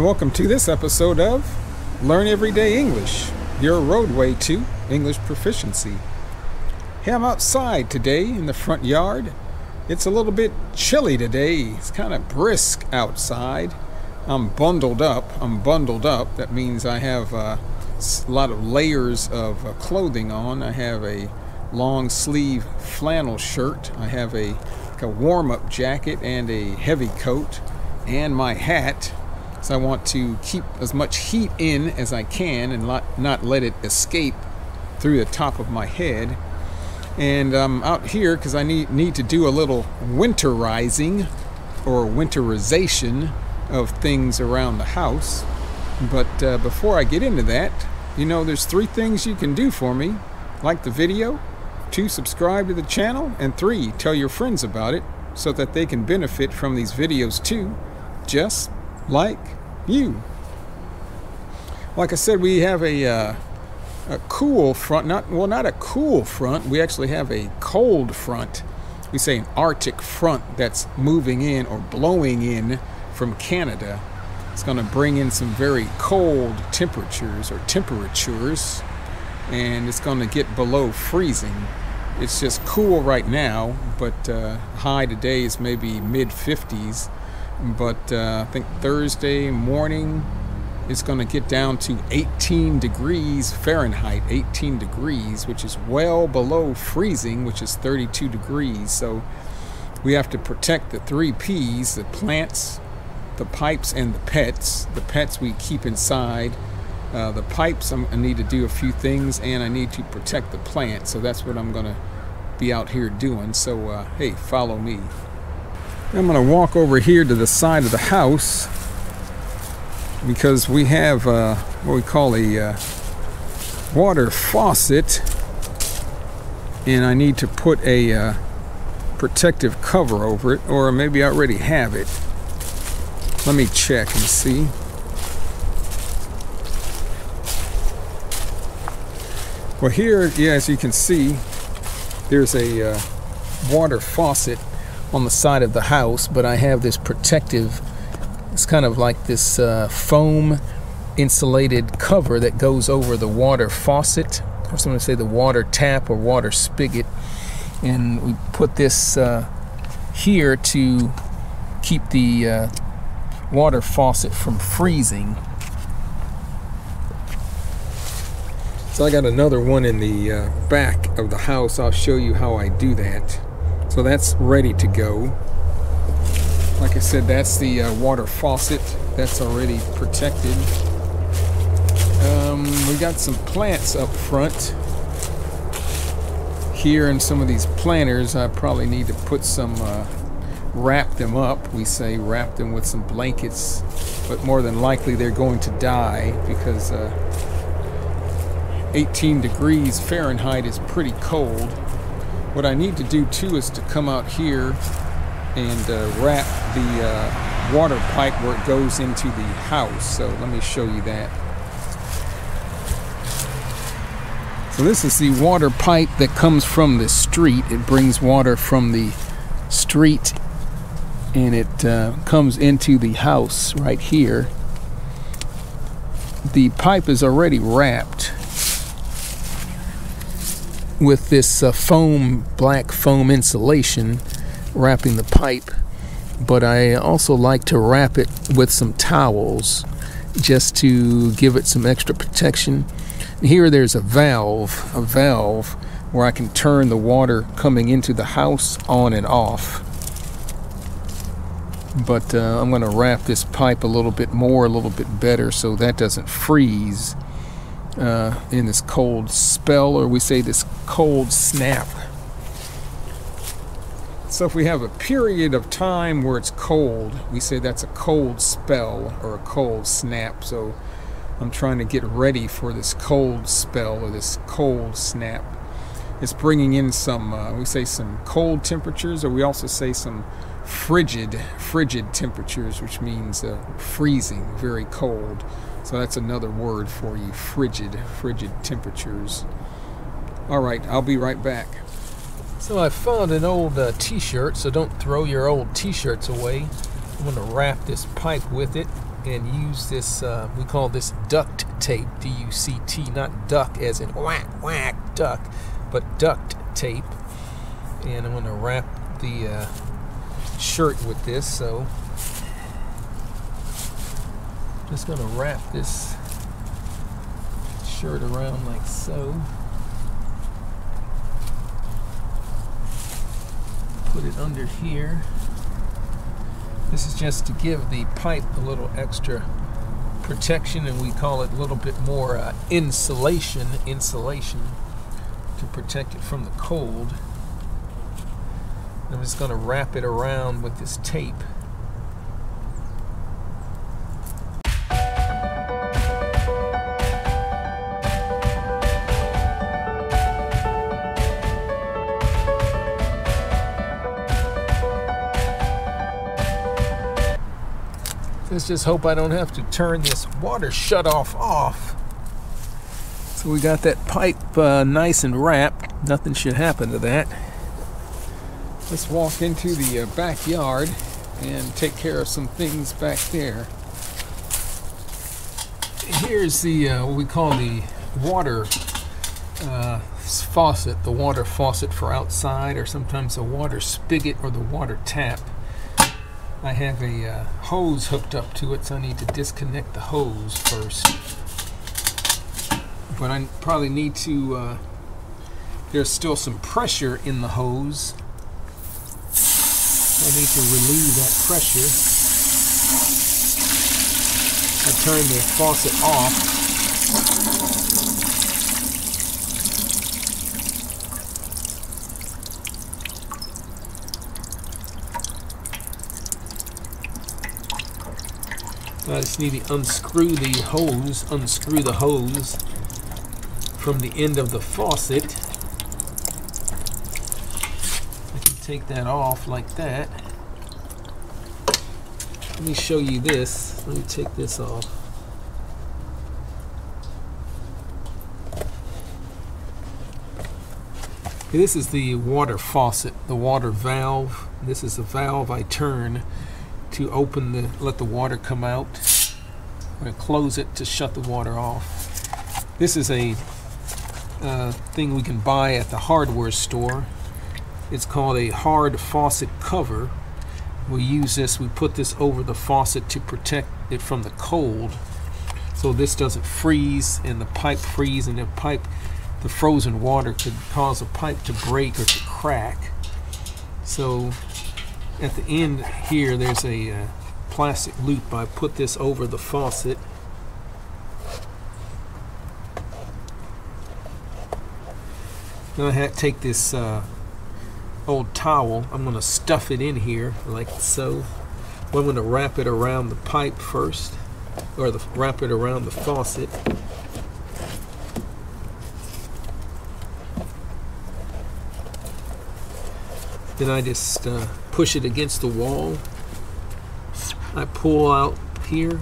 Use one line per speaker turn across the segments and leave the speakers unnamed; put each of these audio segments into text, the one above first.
and welcome to this episode of Learn Everyday English, your roadway to English proficiency. Hey, I'm outside today in the front yard. It's a little bit chilly today. It's kind of brisk outside. I'm bundled up. That means I have a lot of layers of clothing on. I have a long sleeve flannel shirt. I have a warm-up jacket and a heavy coat and my hat. So I want to keep as much heat in as I can and not let it escape through the top of my head. And I'm out here because I need to do a little winterizing or winterization of things around the house. But before I get into that, there's 3 things you can do for me. Like the video, 2, subscribe to the channel, and 3, tell your friends about it so that they can benefit from these videos too, just like you. Like I said, we have a cool front, not a cool front, we actually have a cold front. We say an Arctic front that's moving in or blowing in from Canada. It's going to bring in some very cold temperatures, and it's going to get below freezing. It's just cool right now, but high today is maybe mid-50s. But I think Thursday morning it's going to get down to 18 degrees Fahrenheit, 18 degrees, which is well below freezing, which is 32 degrees. So we have to protect the 3 P's, the plants, the pipes, and the pets. The pets we keep inside. The pipes, I need to do a few things, and I need to protect the plants. So that's what I'm going to be out here doing. So, hey, follow me. I'm going to walk over here to the side of the house because we have what we call a water faucet, and I need to put a protective cover over it, or maybe I already have it. Let me check and see. Well, here, yeah, as you can see, there's a water faucet on the side of the house, but I have this protective, it's kind of like this foam insulated cover that goes over the water faucet, or someone say the water tap or water spigot, and we put this here to keep the water faucet from freezing. So I got another one in the back of the house. I'll show you how I do that. So that's ready to go. Like I said, that's the water faucet. That's already protected. We got some plants up front here, and some of these planters I probably need to put some, wrap them up. We say wrap them with some blankets, but more than likely they're going to die because 18 degrees Fahrenheit is pretty cold. What I need to do too is to come out here and wrap the water pipe where it goes into the house. So let me show you that. So this is the water pipe that comes from the street. It brings water from the street and it comes into the house right here. The pipe is already wrapped with this black foam insulation wrapping the pipe, but I also like to wrap it with some towels just to give it some extra protection. Here there's a valve where I can turn the water coming into the house on and off. But I'm going to wrap this pipe a little bit better so that doesn't freeze in this cold spell, or we say this cold snap. So if we have a period of time where it's cold, we say that's a cold spell or a cold snap. So I'm trying to get ready for this cold spell or this cold snap. It's bringing in some, we say some cold temperatures, or we also say some frigid temperatures, which means freezing, very cold. So that's another word for you, frigid temperatures. All right, I'll be right back. So I found an old t-shirt, so don't throw your old t-shirts away. I'm going to wrap this pipe with it.
and use this, we call this duct tape, D-U-C-T, not duck as in whack, whack, duck, but duct tape. And I'm going to wrap the shirt with this, so just going to wrap this shirt around like so. Put it under here. This is just to give the pipe a little extra protection, and we call it a little bit more insulation to protect it from the cold. I'm just going to wrap it around with this tape. Let's just hope I don't have to turn this water shutoff off. So we got that pipe nice and wrapped. Nothing should happen to that.
Let's walk into the backyard and take care of some things back there.
Here's the what we call the water faucet, the water faucet for outside, or sometimes the water spigot or the water tap. I have a hose hooked up to it, so I need to disconnect the hose first. But I probably need to, there's still some pressure in the hose. I need to relieve that pressure. I turn the faucet off. I just need to unscrew the hose from the end of the faucet. I can take that off like that. Let me show you this. Let me take this off. This is the water faucet, the water valve. This is the valve I turn to open let the water come out. I'm going to close it to shut the water off. This is a thing we can buy at the hardware store. It's called a hard faucet cover. We use this, we put this over the faucet to protect it from the cold, so this doesn't freeze and the pipe freeze, and the frozen water could cause a pipe to break or to crack. So at the end here there's a plastic loop. I put this over the faucet. Then I had to take this old towel. I'm going to stuff it in here like so. Well, I'm going to wrap it around the pipe first, or wrap it around the faucet. Then I just push it against the wall. I pull out here,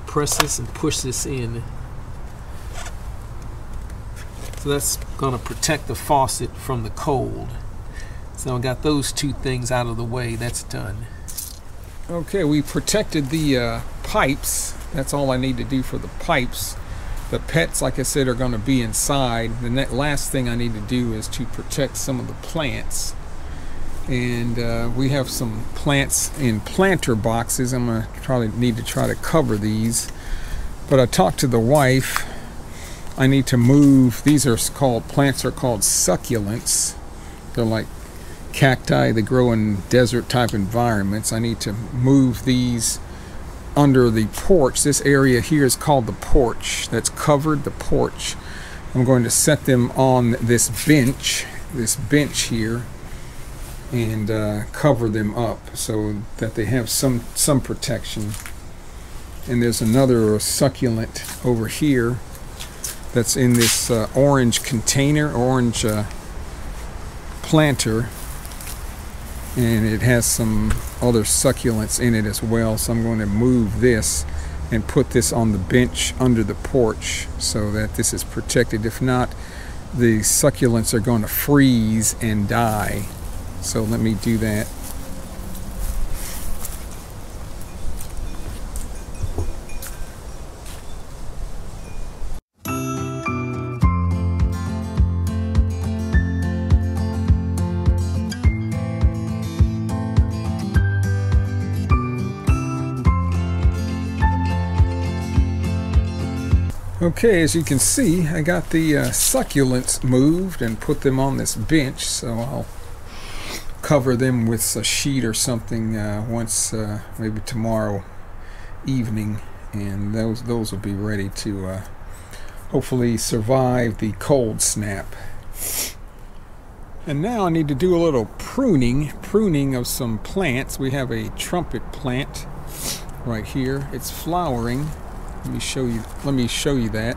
press this, and push this in. So that's going to protect the faucet from the cold. So I got those two things out of the way. That's done.
Okay, we protected the pipes. That's all I need to do for the pipes. The pets, like I said, are going to be inside. The last thing I need to do is to protect some of the plants. And we have some plants in planter boxes. I'm going to probably need to try to cover these. But I talked to the wife. I need to move. These are called, plants are called succulents. They're like cacti. They grow in desert type environments. I need to move these under the porch. This area here is called the porch. That's covered, the porch. I'm going to set them on this bench here, and cover them up so that they have some protection. And there's another succulent over here that's in this orange container, orange planter, and it has some other succulents in it as well. So I'm going to move this and put this on the bench under the porch so that this is protected. If not, the succulents are going to freeze and die. So let me do that. Okay, as you can see, I got the succulents moved and put them on this bench, so I'll cover them with a sheet or something once, maybe tomorrow evening, and those will be ready to hopefully survive the cold snap. And now I need to do a little pruning of some plants. We have a trumpet plant right here. It's flowering. Let me show you that.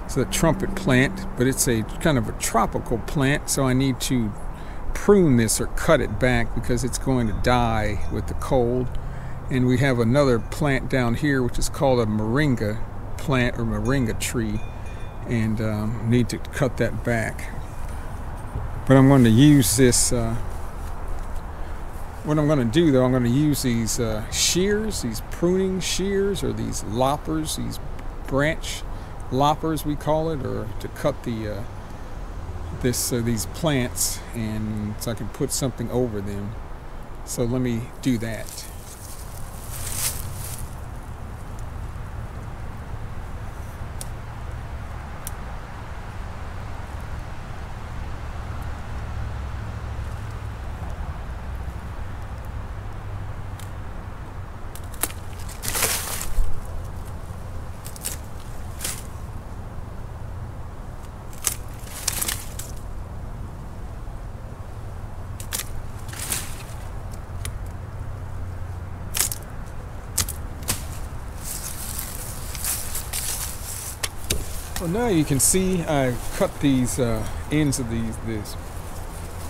It's a trumpet plant, but it's a kind of a tropical plant, so I need to prune this or cut it back because it's going to die with the cold. And we have another plant down here which is called a moringa plant or moringa tree, and need to cut that back. But I'm going to use this, what I'm going to do though, I'm going to use these shears, these pruning shears, or these loppers, these branch loppers we call it, or to cut the these plants, and so I can put something over them. So let me do that. Well, now you can see I cut these ends of these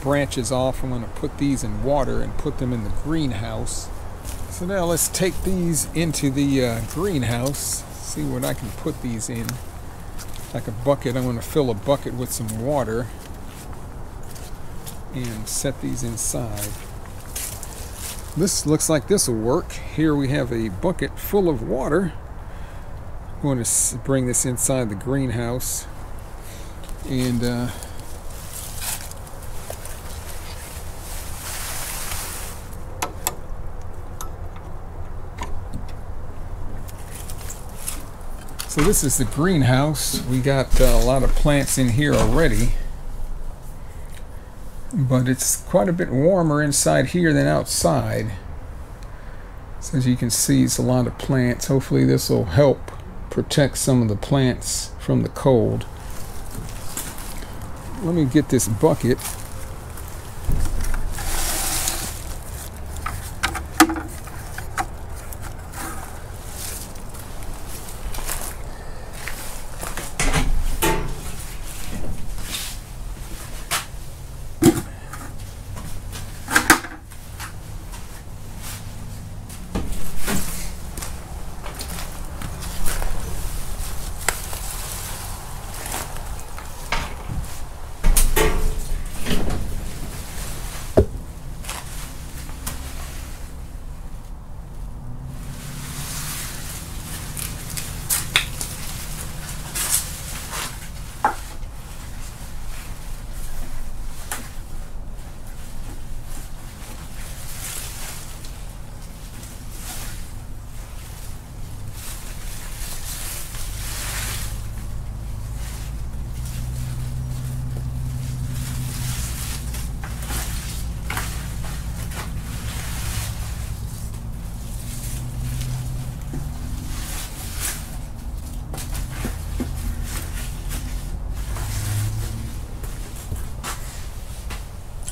branches off. I'm going to put these in water and put them in the greenhouse. So now let's take these into the greenhouse, see what I can put these in. Like a bucket, I'm going to fill a bucket with some water and set these inside. This looks like this will work. Here we have a bucket full of water. I'm going to bring this inside the greenhouse, and so this is the greenhouse. We got a lot of plants in here already, but it's quite a bit warmer inside here than outside. So as you can see, it's a lot of plants. Hopefully this will help protect some of the plants from the cold. Let me get this bucket.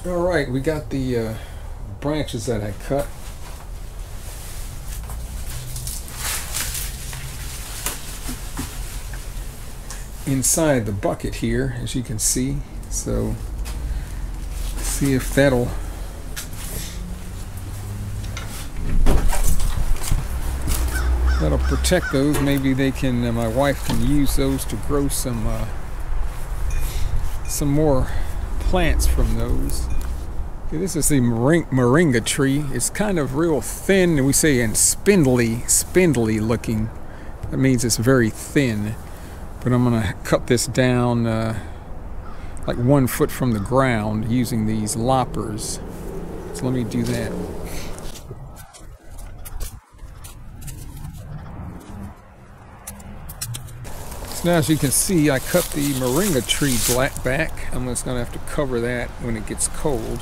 All right, we got the branches that I cut. Inside the bucket here, as you can see. So see if that'll protect those. Maybe they can, my wife can use those to grow some more plants from those. Okay, this is the moringa tree. It's kind of real thin, and we say and spindly looking. That means it's very thin. But I'm going to cut this down like 1 foot from the ground using these loppers. So let me do that. Now, as you can see, I cut the moringa tree back. I'm just going to have to cover that when it gets cold.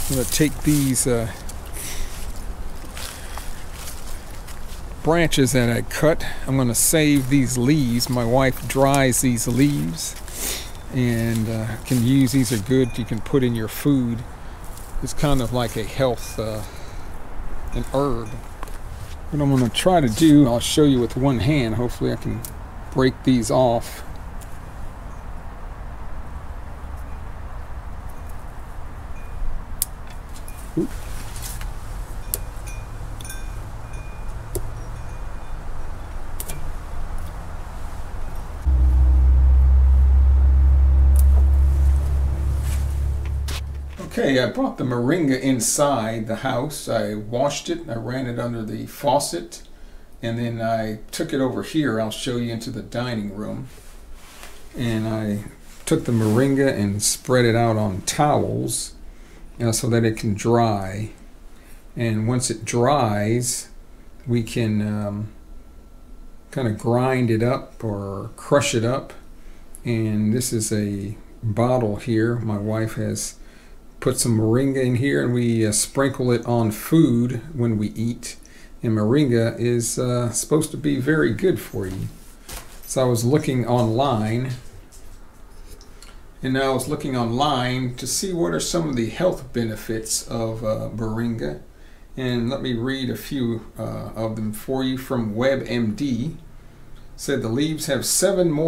I'm going to take these branches that I cut. I'm going to save these leaves. My wife dries these leaves and can use. These are good. You can put in your food. It's kind of like a health an herb. What I'm going to try to do, I'll show you with one hand. Hopefully I can break these off. Oop. Okay, I brought the moringa inside the house. I washed it, I ran it under the faucet, and then I took it over here. I'll show you into the dining room. And I took the moringa and spread it out on towels so that it can dry. And once it dries, we can kind of grind it up or crush it up. And this is a bottle here. My wife has put some moringa in here, and we sprinkle it on food when we eat. And moringa is supposed to be very good for you. So I was looking online, and I was looking online to see what are some of the health benefits of moringa. And let me read a few of them for you from WebMD. It said the leaves have seven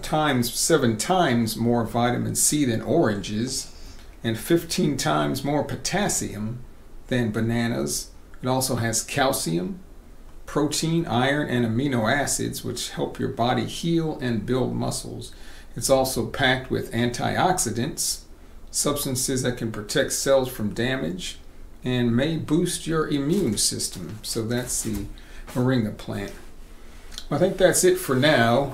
times more vitamin C than oranges, and 15 times more potassium than bananas. It also has calcium, protein, iron, and amino acids, which help your body heal and build muscles. It's also packed with antioxidants, substances that can protect cells from damage, and may boost your immune system. So that's the moringa plant. I think that's it for now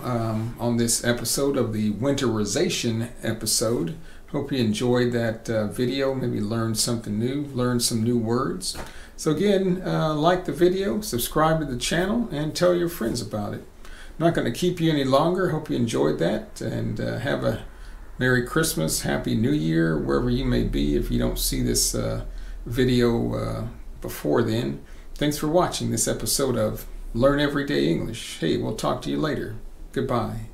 on this episode of the winterization episode. Hope you enjoyed that video, maybe learned something new, learned some new words. So again, like the video, subscribe to the channel, and tell your friends about it. I'm not going to keep you any longer. Hope you enjoyed that, and have a Merry Christmas, Happy New Year, wherever you may be if you don't see this video before then. Thanks for watching this episode of Learn Everyday English. Hey, we'll talk to you later. Goodbye.